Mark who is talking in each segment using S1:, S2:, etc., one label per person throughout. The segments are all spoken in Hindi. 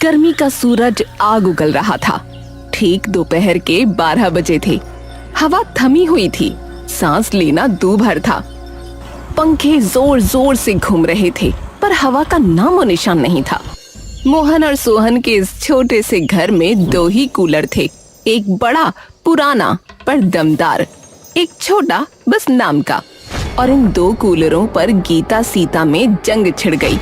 S1: गर्मी का सूरज आग उगल रहा था। ठीक दोपहर के 12 बजे थे। हवा थमी हुई थी, सांस लेना दूभर था। पंखे जोर जोर से घूम रहे थे, पर हवा का नामो निशान नहीं था। मोहन और सोहन के इस छोटे से घर में 2 ही कूलर थे, एक बड़ा पुराना पर दमदार, एक छोटा बस नाम का। और इन 2 कूलरों पर गीता सीता में जंग छिड़ गई।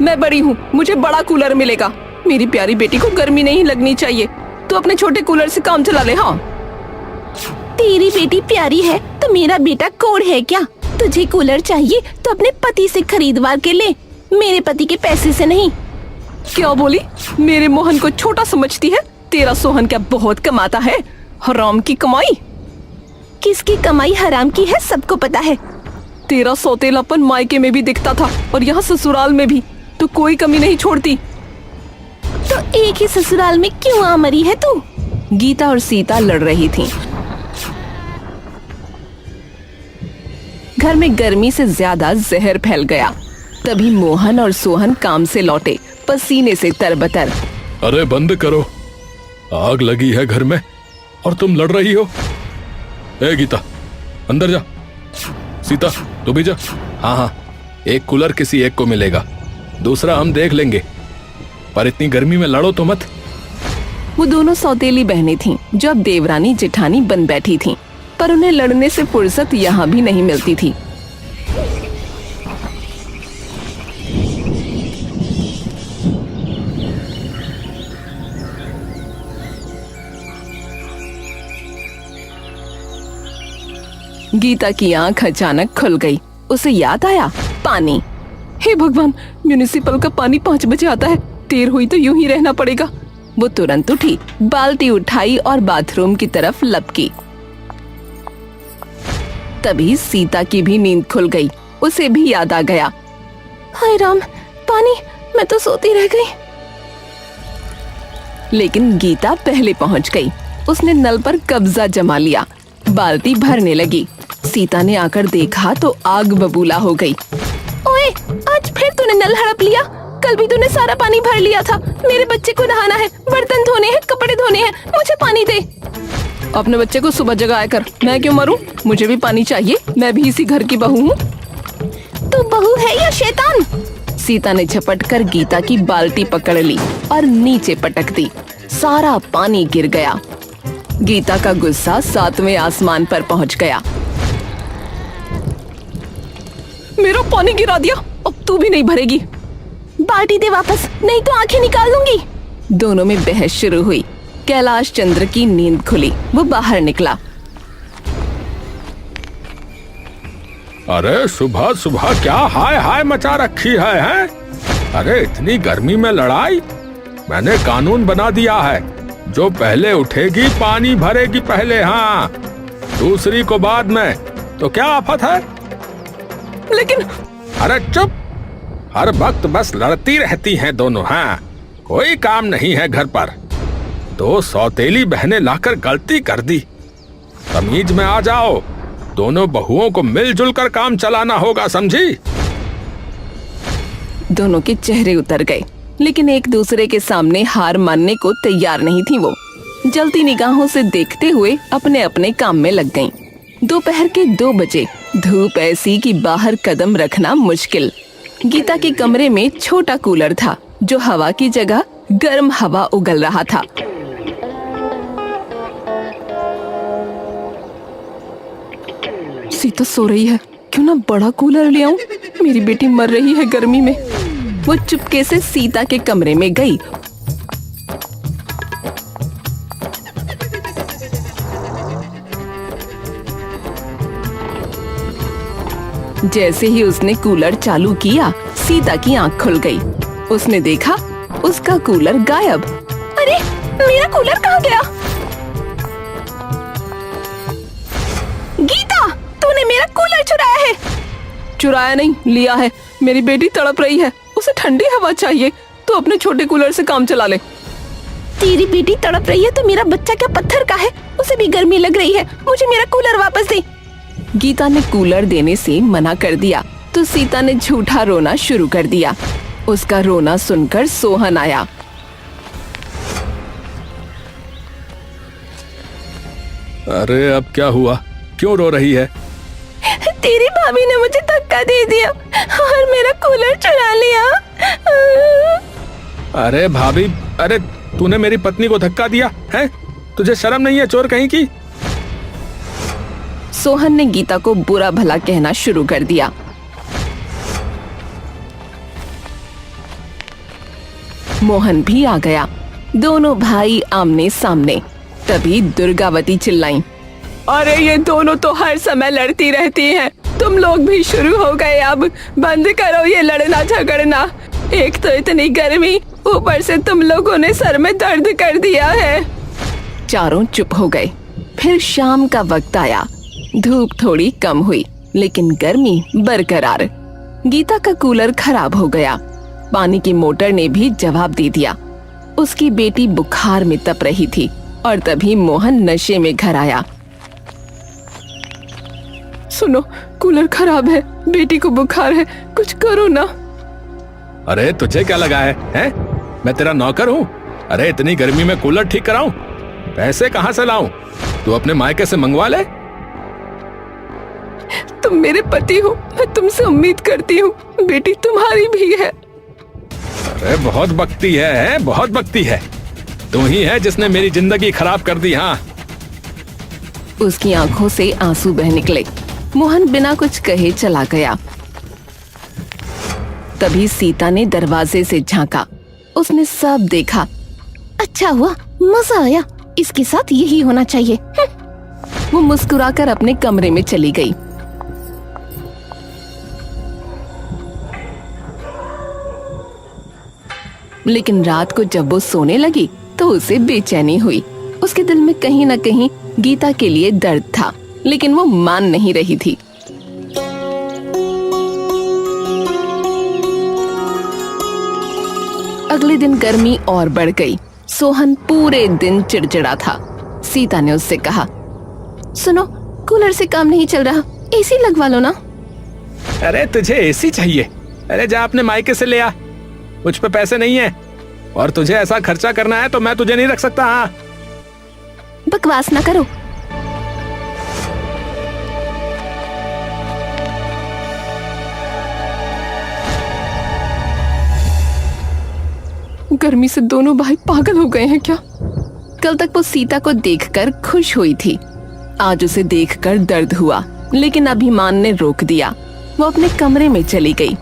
S1: मैं बड़ी हूँ, मुझे बड़ा कूलर मिलेगा। मेरी प्यारी बेटी को गर्मी नहीं लगनी चाहिए, तो अपने छोटे कूलर से काम चला ले। हाँ,
S2: तेरी बेटी प्यारी है तो मेरा बेटा कोढ़ है क्या? तुझे कूलर चाहिए तो अपने पति से खरीदवा के ले, मेरे पति के पैसे से नहीं।
S1: क्या बोली? मेरे मोहन को छोटा समझती है? तेरा सोहन क्या बहुत कमाता है? हराम की कमाई।
S2: किसकी कमाई हराम की है सबको पता है।
S1: तेरा सौतेलापन मायके में भी दिखता था और यहाँ ससुराल में भी, तो कोई कमी नहीं छोड़ती।
S2: तो एक ही ससुराल में क्यों आ मरी है तू?
S1: गीता और सीता लड़ रही थीं। घर में गर्मी से ज्यादा जहर फैल गया। तभी मोहन और सोहन काम से लौटे, पसीने से तरबतर।
S3: अरे बंद करो, आग लगी है घर में और तुम लड़ रही हो। ए गीता, अंदर जा। सीता, तू भी जा। हाँ, एक कूलर किसी एक को मिलेगा, दूसरा हम देख लेंगे, पर इतनी गर्मी में लड़ो तो मत।
S1: वो दोनों सौतेली बहनें थीं, जो अब देवरानी जेठानी बन बैठी थीं, पर उन्हें लड़ने से फुर्सत यहाँ भी नहीं मिलती थी। गीता की आंख अचानक खुल गई। उसे याद आया, पानी। हे भगवान, म्युनिसिपल का पानी 5 बजे आता है, देर हुई तो यूं ही रहना पड़ेगा। वो तुरंत उठी, बाल्टी उठाई और बाथरूम की तरफ लपकी। तभी सीता की भी नींद खुल गई। उसे भी याद आ गया,
S2: हाय राम, पानी, मैं तो सोती रह गई।
S1: लेकिन गीता पहले पहुंच गई। उसने नल पर कब्जा जमा लिया, बाल्टी भरने लगी। सीता ने आकर देखा तो आग बबूला हो गई।
S2: ओए, आज फिर तूने नल हड़प लिया? कल भी तूने सारा पानी भर लिया था। मेरे बच्चे को नहाना है, बर्तन धोने हैं, कपड़े धोने हैं, मुझे पानी दे।
S1: अपने बच्चे को सुबह जगाया कर, मैं क्यों मरूं? मुझे भी पानी चाहिए, मैं भी इसी घर की बहू हूँ।
S2: तू बहू है या शैतान?
S1: सीता ने झपट कर गीता की बाल्टी पकड़ ली और नीचे पटक दी। सारा पानी गिर गया। गीता का गुस्सा 7वें आसमान पर पहुंच गया। मेरा पानी गिरा दिया, अब तू भी नहीं भरेगी।
S2: बाल्टी दे वापस, नहीं तो आंखें निकाल दूंगी।
S1: दोनों में बहस शुरू हुई। कैलाश चंद्र की नींद खुली, वो बाहर निकला।
S3: अरे सुबह सुबह क्या हाय हाय मचा रखी है? अरे इतनी गर्मी में लड़ाई? मैंने कानून बना दिया है, जो पहले उठेगी पानी भरेगी पहले, हाँ, दूसरी को बाद में। तो क्या आफत है?
S1: लेकिन
S3: अरे चुप, हर वक्त बस लड़ती रहती हैं दोनों। हाँ, कोई काम नहीं है घर पर। 2 सौतेली बहनें लाकर गलती कर दी। तमीज में आ जाओ, दोनों बहुओं को मिलजुल कर काम चलाना होगा, समझी?
S1: दोनों के चेहरे उतर गए, लेकिन एक दूसरे के सामने हार मानने को तैयार नहीं थी। वो जलती निगाहों से देखते हुए अपने अपने काम में लग गईं। दोपहर के 2 बजे, धूप ऐसी कि बाहर कदम रखना मुश्किल। गीता के कमरे में छोटा कूलर था, जो हवा की जगह गर्म हवा उगल रहा था। सीता सो रही है, क्यों ना बड़ा कूलर ले आऊं? मेरी बेटी मर रही है गर्मी में। वो चुपके से सीता के कमरे में गई। जैसे ही उसने कूलर चालू किया, सीता की आंख खुल गई। उसने देखा, उसका कूलर गायब।
S2: अरे, मेरा कूलर कहाँ गया? गीता, तूने मेरा कूलर चुराया है।
S1: चुराया नहीं, लिया है। मेरी बेटी तड़प रही है, उसे ठंडी हवा चाहिए, तो अपने छोटे कूलर से काम चला ले।
S2: तेरी बेटी तड़प रही है तो मेरा बच्चा क्या पत्थर का है? उसे भी गर्मी लग रही है, मुझे मेरा कूलर वापस दे।
S1: गीता ने कूलर देने से मना कर दिया तो सीता ने झूठा रोना शुरू कर दिया। उसका रोना सुनकर सोहन आया।
S3: अरे अब क्या हुआ, क्यों रो रही है?
S2: तेरी भाभी ने मुझे धक्का दे दिया और मेरा कूलर चुरा लिया।
S3: अरे भाभी, अरे तूने मेरी पत्नी को धक्का दिया है? तुझे शर्म नहीं है, चोर कहीं की?
S1: सोहन ने गीता को बुरा भला कहना शुरू कर दिया। मोहन भी आ गया। दोनों भाई आमने सामने। तभी दुर्गावती चिल्लाई, अरे ये दोनों तो हर समय लड़ती रहती हैं। तुम लोग भी शुरू हो गए, अब बंद करो ये लड़ना झगड़ना। एक तो इतनी गर्मी, ऊपर से तुम लोगों ने सर में दर्द कर दिया है। चारों चुप हो गए। फिर शाम का वक्त आया। धूप थोड़ी कम हुई, लेकिन गर्मी बरकरार। गीता का कूलर खराब हो गया। पानी की मोटर ने भी जवाब दे दिया। उसकी बेटी बुखार में तप रही थी और तभी मोहन नशे में घर आया। सुनो, कूलर खराब है, बेटी को बुखार है, कुछ करो ना।
S3: अरे तुझे क्या लगा है? मैं तेरा नौकर हूँ? अरे इतनी गर्मी में कूलर ठीक कराऊं? पैसे कहाँ से लाऊं? तू अपने मायके से मंगवा ले।
S1: तुम मेरे पति हो, मैं तुमसे उम्मीद करती हूँ, बेटी तुम्हारी भी है।
S3: अरे बहुत बकती है, बहुत बकती है। तू ही है जिसने मेरी जिंदगी खराब कर दी। हाँ।
S1: उसकी आंखों से आंसू बह निकले। मोहन बिना कुछ कहे चला गया। तभी सीता ने दरवाजे से झांका। उसने सब देखा।
S2: अच्छा हुआ, मजा आया, इसके साथ यही होना चाहिए।
S1: वो मुस्कुराकर अपने कमरे में चली गई। लेकिन रात को जब वो सोने लगी तो उसे बेचैनी हुई। उसके दिल में कहीं न कहीं गीता के लिए दर्द था, लेकिन वो मान नहीं रही थी। अगले दिन गर्मी और बढ़ गई। सोहन पूरे दिन चिड़चिड़ा था। सीता ने उससे कहा,
S2: सुनो, कूलर से काम नहीं चल रहा, एसी लगवा लो ना।
S3: अरे तुझे एसी चाहिए? अरे जा अपने मायके से ले आ। मुझ पे पैसे नहीं है और तुझे ऐसा खर्चा करना है तो मैं तुझे नहीं रख सकता। हाँ।
S2: बकवास ना करो।
S1: गर्मी से दोनों भाई पागल हो गए हैं क्या? कल तक वो सीता को देखकर खुश हुई थी। आज उसे देखकर दर्द हुआ, लेकिन अभिमान ने रोक दिया। वो अपने कमरे में चली गई।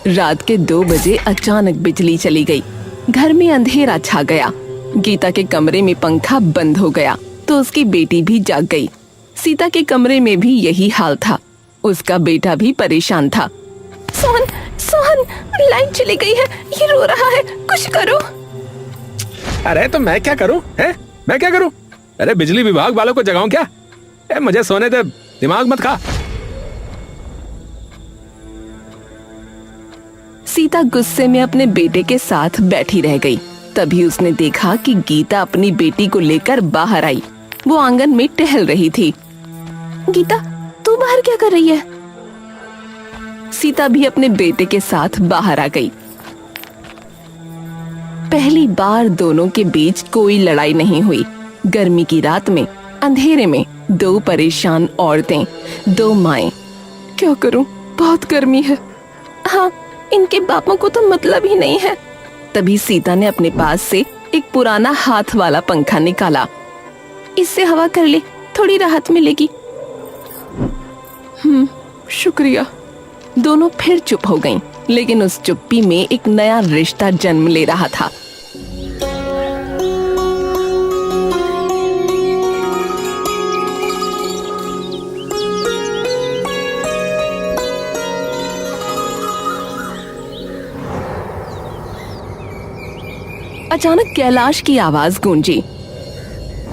S1: रात के 2 बजे अचानक बिजली चली गई। घर में अंधेरा छा गया। गीता के कमरे में पंखा बंद हो गया तो उसकी बेटी भी जाग गई। सीता के कमरे में भी यही हाल था। उसका बेटा भी परेशान था।
S2: सोहन, सोहन, लाइट चली गई है, ये रो रहा है, कुछ करो।
S3: अरे तो मैं क्या करूं? मैं क्या करूं? अरे बिजली विभाग वालों को जगाऊं क्या? मुझे सोने दे, दिमाग मत खा।
S1: सीता गुस्से में अपने बेटे के साथ बैठी रह गई। तभी उसने देखा कि गीता अपनी बेटी को लेकर बाहर आई। वो आंगन में टहल रही थी।
S2: गीता, तू बाहर क्या कर रही है?
S1: सीता भी अपने बेटे के साथ बाहर आ गई। पहली बार दोनों के बीच कोई लड़ाई नहीं हुई। गर्मी की रात में अंधेरे में 2 परेशान औरतें, 2 माएं। क्या करूं, बहुत गर्मी है।
S2: हाँ, इनके बापों को तो मतलब ही नहीं है।
S1: तभी सीता ने अपने पास से एक पुराना हाथ वाला पंखा निकाला।
S2: इससे हवा कर ले, थोड़ी राहत मिलेगी।
S1: शुक्रिया। दोनों फिर चुप हो गईं, लेकिन उस चुप्पी में एक नया रिश्ता जन्म ले रहा था। अचानक कैलाश की आवाज गूंजी।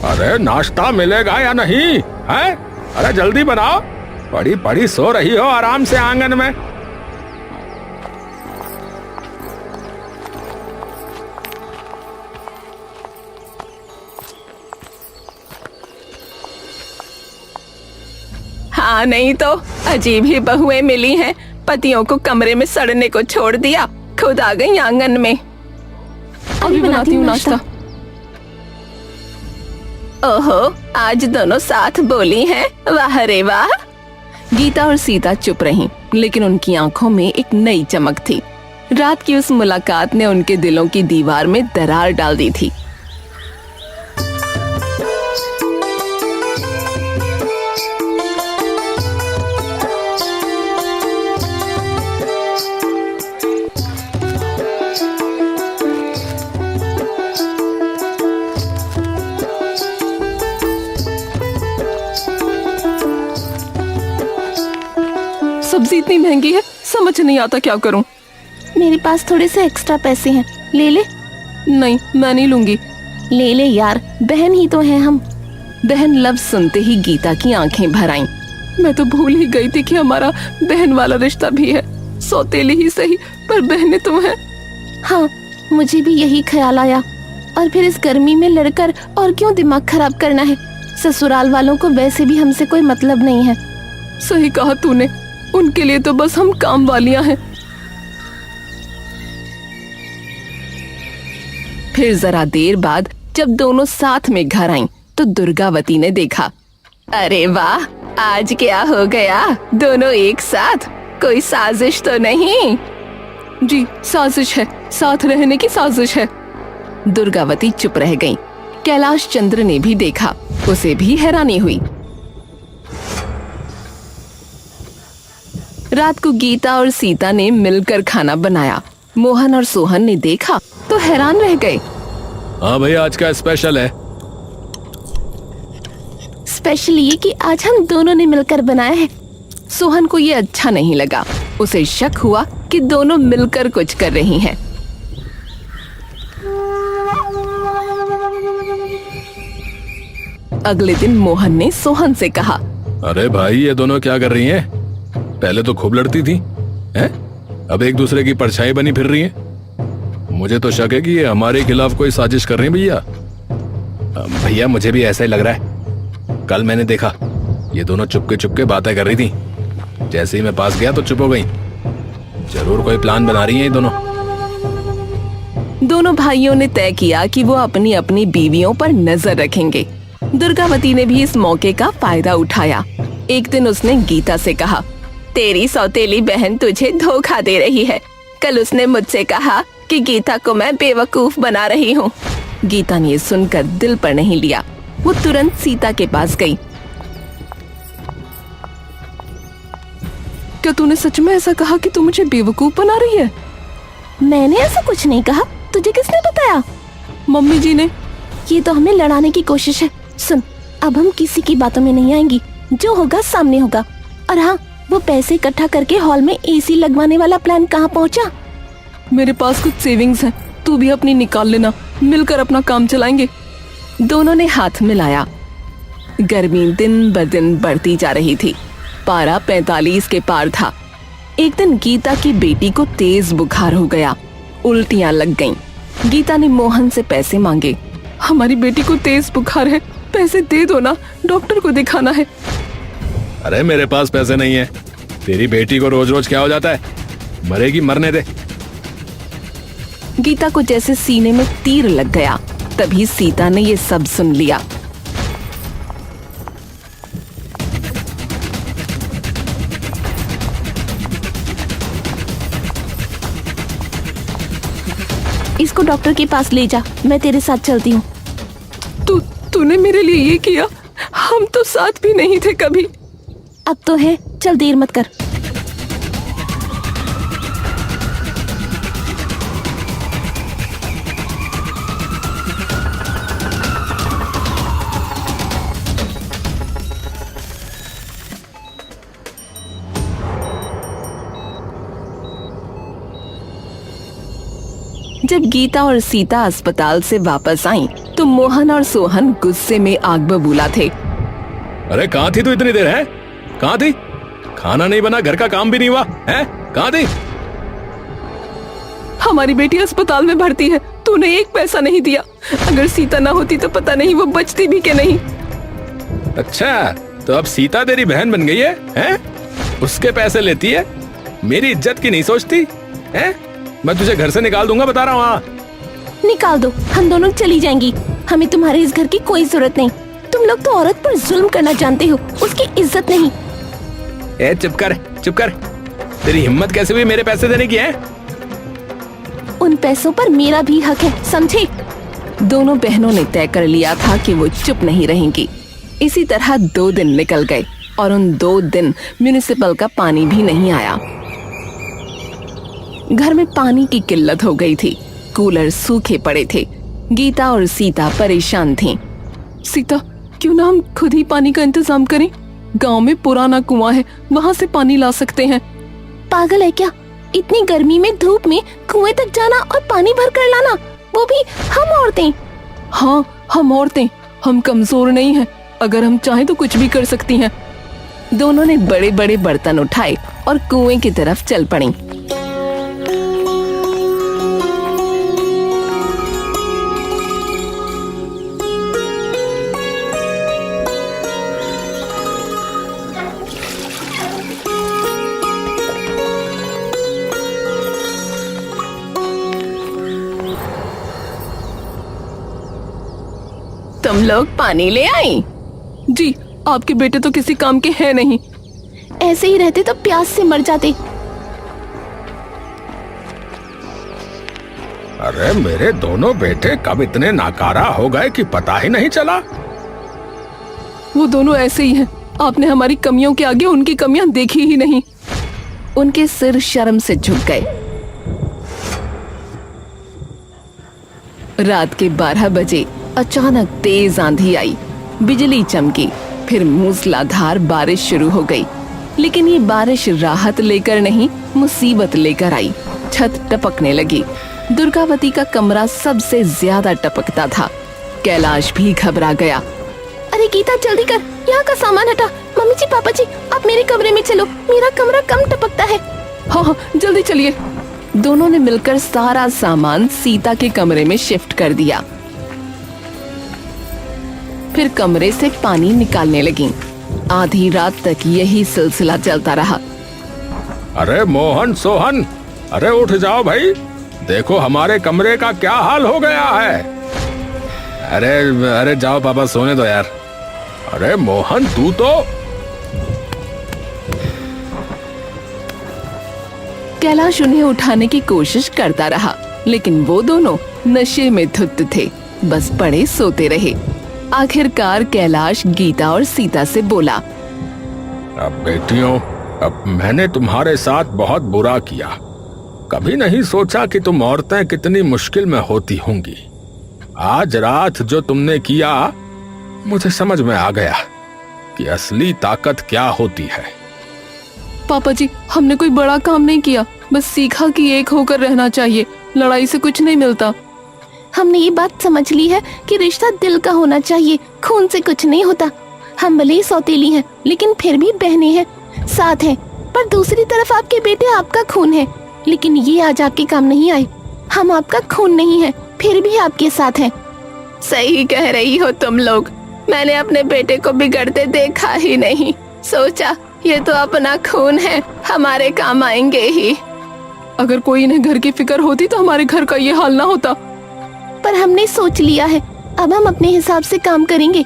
S3: अरे नाश्ता मिलेगा या नहीं है? अरे जल्दी बनाओ, पड़ी पड़ी सो रही हो आराम से आंगन में।
S1: हाँ नहीं तो अजीब ही बहुएं मिली हैं। पतियों को कमरे में सड़ने को छोड़ दिया, खुद आ गई आंगन में।
S2: अभी बनाती हूँ नाश्ता।
S1: ओहो, आज दोनों साथ बोली हैं। वाह रे वाह। गीता और सीता चुप रहीं, लेकिन उनकी आंखों में एक नई चमक थी। रात की उस मुलाकात ने उनके दिलों की दीवार में दरार डाल दी थी। सब्जी इतनी महंगी है, समझ नहीं आता क्या करूं।
S2: मेरे पास थोड़े से एक्स्ट्रा पैसे हैं, ले ले।
S1: नहीं, मैं नहीं लूंगी।
S2: ले ले यार, बहन ही तो हैं हम।
S1: बहन लफ्ज सुनते ही गीता की आंखें भर आईं। मैं तो भूल ही गई थी कि हमारा बहन वाला रिश्ता भी है। सौतेली ही सही, पर बहनें तो हैं।
S2: हाँ, मुझे भी यही ख्याल आया। और फिर इस गर्मी में लड़कर और क्यों दिमाग खराब करना है। ससुराल वालों को वैसे भी हमसे कोई मतलब नहीं है।
S1: सही कहा तूने, उनके लिए तो बस हम काम वालियां हैं। फिर जरा देर बाद जब दोनों साथ में घर आईं, तो दुर्गावती ने देखा। अरे वाह, आज क्या हो गया, दोनों एक साथ? कोई साजिश तो नहीं? जी, साजिश है, साथ रहने की साजिश है। दुर्गावती चुप रह गईं। कैलाश चंद्र ने भी देखा, उसे भी हैरानी हुई। रात को गीता और सीता ने मिलकर खाना बनाया। मोहन और सोहन ने देखा तो हैरान रह गए।
S3: हाँ भैया, आज का स्पेशल है।
S2: स्पेशल ये कि आज हम दोनों ने मिलकर बनाया है।
S1: सोहन को ये अच्छा नहीं लगा। उसे शक हुआ कि दोनों मिलकर कुछ कर रही हैं। अगले दिन मोहन ने सोहन से कहा,
S3: अरे भाई, ये दोनों क्या कर रही हैं? पहले तो खूब लड़ती थी, हैं? अब एक दूसरे की परछाई बनी फिर रही हैं। मुझे तो शक है कि ये हमारे खिलाफ कोई साजिश कर रही हैं भैया। भैया, मुझे भी ऐसा ही लग रहा है। कल मैंने देखा ये दोनों चुपके बातें कर रही थी। जैसे ही मैं पास गया तो चुप हो गई। जरूर कोई प्लान बना रही हैं ये दोनों।
S1: दोनों भाइयों ने तय किया कि वो अपनी अपनी बीवियों पर नजर रखेंगे। दुर्गावती ने भी इस मौके का फायदा उठाया। एक दिन उसने गीता से कहा, तेरी सौतेली बहन तुझे धोखा दे रही है। कल उसने मुझसे कहा कि गीता को मैं बेवकूफ बना रही हूँ। गीता ने सुनकर दिल पर नहीं लिया। वो तुरंत सीता के पास गई। क्या तूने सच में ऐसा कहा कि तू मुझे बेवकूफ बना रही है?
S2: मैंने ऐसा कुछ नहीं कहा। तुझे किसने बताया?
S1: मम्मी जी ने।
S2: ये तो हमें लड़ाने की कोशिश है। सुन, अब हम किसी की बातों में नहीं आएंगी। जो होगा सामने होगा। और हाँ, वो पैसे इकट्ठा करके हॉल में एसी लगवाने वाला प्लान कहाँ पहुँचा?
S1: मेरे पास कुछ सेविंग्स हैं, तू भी अपनी निकाल लेना। मिलकर अपना काम चलाएंगे। दोनों ने हाथ मिलाया। गर्मी दिन ब दिन बढ़ती जा रही थी। पारा 45 के पार था। एक दिन गीता की बेटी को तेज बुखार हो गया। उल्टियां लग गईं। गीता ने मोहन से पैसे मांगे। हमारी बेटी को तेज बुखार है, पैसे दे दो ना, डॉक्टर को दिखाना है।
S3: अरे मेरे पास पैसे नहीं है। तेरी बेटी को रोज रोज क्या हो जाता है? मरेगी, मरने दे।
S1: गीता को जैसे सीने में तीर लग गया। तभी सीता ने ये सब सुन लिया।
S2: इसको डॉक्टर के पास ले जा, मैं तेरे साथ चलती हूँ।
S1: तूने मेरे लिए ये किया? हम तो साथ भी नहीं थे कभी।
S2: अब तो है, चल देर मत कर।
S1: जब गीता और सीता अस्पताल से वापस आईं, तो मोहन और सोहन गुस्से में आग बबूला थे।
S3: अरे कहाँ थी तू इतनी देर? है कहाँ थी? खाना नहीं बना, घर का काम भी नहीं हुआ है? कहाँ थी?
S1: हमारी बेटी अस्पताल में भर्ती है, तूने एक पैसा नहीं दिया। अगर सीता ना होती तो पता नहीं वो बचती भी कि नहीं।
S3: अच्छा, तो अब सीता तेरी बहन बन गई है? हैं? उसके पैसे लेती है, मेरी इज्जत की नहीं सोचती है? मैं तुझे घर से निकाल दूंगा, बता रहा हूँ।
S2: निकाल दो, हम दोनों चली जाएंगी। हमें तुम्हारे इस घर की कोई जरूरत नहीं। तुम लोग तो औरत पर जुल्म करना जानते हो, उसकी इज्जत नहीं।
S3: ए चुप कर, चुप कर। तेरी हिम्मत कैसे हुई मेरे पैसे देने की है?
S2: उन पैसों पर मेरा भी हक है, समझे?
S1: दोनों बहनों ने तय कर लिया था कि वो चुप नहीं रहेंगी। इसी तरह 2 दिन निकल गए और उन 2 दिन म्युनिसिपल का पानी भी नहीं आया। घर में पानी की किल्लत हो गई थी, कूलर सूखे पड़े थे। गीता और सीता परेशान थीं। सीता, क्यों ना हम खुद ही पानी का इंतजाम करें? गांव में पुराना कुआं है, वहां से पानी ला सकते हैं।
S2: पागल है क्या? इतनी गर्मी में धूप में कुएं तक जाना और पानी भर कर लाना, वो भी हम औरतें।
S1: हाँ, हम औरतें, हम कमजोर नहीं हैं। अगर हम चाहें तो कुछ भी कर सकती हैं। दोनों ने बड़े बड़े बर्तन उठाए और कुएं की तरफ चल पड़ी। तुम लोग पानी ले आई? जी, आपके बेटे तो किसी काम के हैं नहीं।
S2: ऐसे ही रहते तो प्यास से मर जाते।
S3: अरे मेरे दोनों बेटे कब इतने नाकारा हो गए कि पता ही नहीं चला।
S1: वो दोनों ऐसे ही हैं। आपने हमारी कमियों के आगे उनकी कमियां देखी ही नहीं। उनके सिर शर्म से झुक गए। रात के 12 बजे अचानक तेज आंधी आई, बिजली चमकी, फिर मूसलाधार बारिश शुरू हो गई। लेकिन ये बारिश राहत लेकर नहीं, मुसीबत लेकर आई। छत टपकने लगी। दुर्गावती का कमरा सबसे ज्यादा टपकता था। कैलाश भी घबरा गया।
S2: अरे गीता, जल्दी कर, यहाँ का सामान हटा। मम्मी जी, पापा जी, आप मेरे कमरे में चलो, मेरा कमरा कम टपकता है।
S1: हाँ हाँ, जल्दी चलिए। दोनों ने मिलकर सारा सामान सीता के कमरे में शिफ्ट कर दिया। फिर कमरे से पानी निकालने लगी। आधी रात तक यही सिलसिला चलता रहा।
S3: अरे मोहन, सोहन, अरे उठ जाओ भाई, देखो हमारे कमरे का क्या हाल हो गया है। अरे अरे जाओ पापा, सोने दो यार। अरे मोहन, तू तो।
S1: कैलाश उन्हें उठाने की कोशिश करता रहा, लेकिन वो दोनों नशे में धुत थे, बस पड़े सोते रहे। आखिरकार कैलाश गीता और सीता से बोला,
S3: अब बेटियों, अब मैंने तुम्हारे साथ बहुत बुरा किया। कभी नहीं सोचा कि तुम औरतें कितनी मुश्किल में होती होंगी। आज रात जो तुमने किया, मुझे समझ में आ गया कि असली ताकत क्या होती है।
S1: पापा जी, हमने कोई बड़ा काम नहीं किया, बस सीखा कि एक होकर रहना चाहिए। लड़ाई से कुछ नहीं मिलता।
S2: हमने ये बात समझ ली है कि रिश्ता दिल का होना चाहिए, खून से कुछ नहीं होता। हम भले ही सौतेली हैं, लेकिन फिर भी बहनें हैं, साथ हैं। पर दूसरी तरफ आपके बेटे आपका खून है, लेकिन ये आज आपके काम नहीं आए। हम आपका खून नहीं है, फिर भी आपके साथ हैं।
S1: सही कह रही हो तुम लोग। मैंने अपने बेटे को बिगड़ते देखा ही नहीं। सोचा ये तो अपना खून है, हमारे काम आएंगे ही। अगर कोई इन्हें घर की फिक्र होती तो हमारे घर का ये हाल ना होता।
S2: पर हमने सोच लिया है, अब हम अपने हिसाब से काम करेंगे।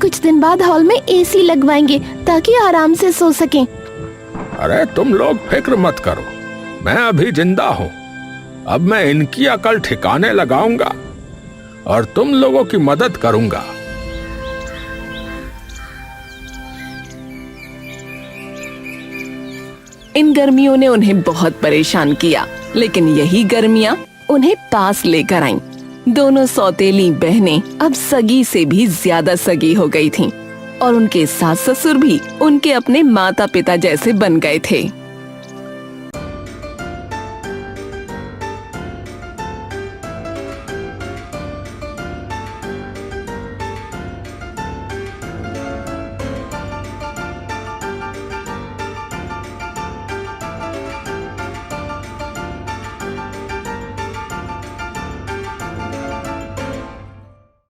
S2: कुछ दिन बाद हॉल में एसी लगवाएंगे ताकि आराम से सो सकें।
S3: अरे तुम लोग फिक्र मत करो, मैं अभी जिंदा हूँ। अब मैं इनकी अकल ठिकाने लगाऊंगा और तुम लोगों की मदद करूंगा।
S1: इन गर्मियों ने उन्हें बहुत परेशान किया, लेकिन यही गर्मियां उन्हें पास लेकर आईं। दोनों सौतेली बहनें अब सगी से भी ज्यादा सगी हो गई थीं और उनके सास ससुर भी उनके अपने माता पिता जैसे बन गए थे।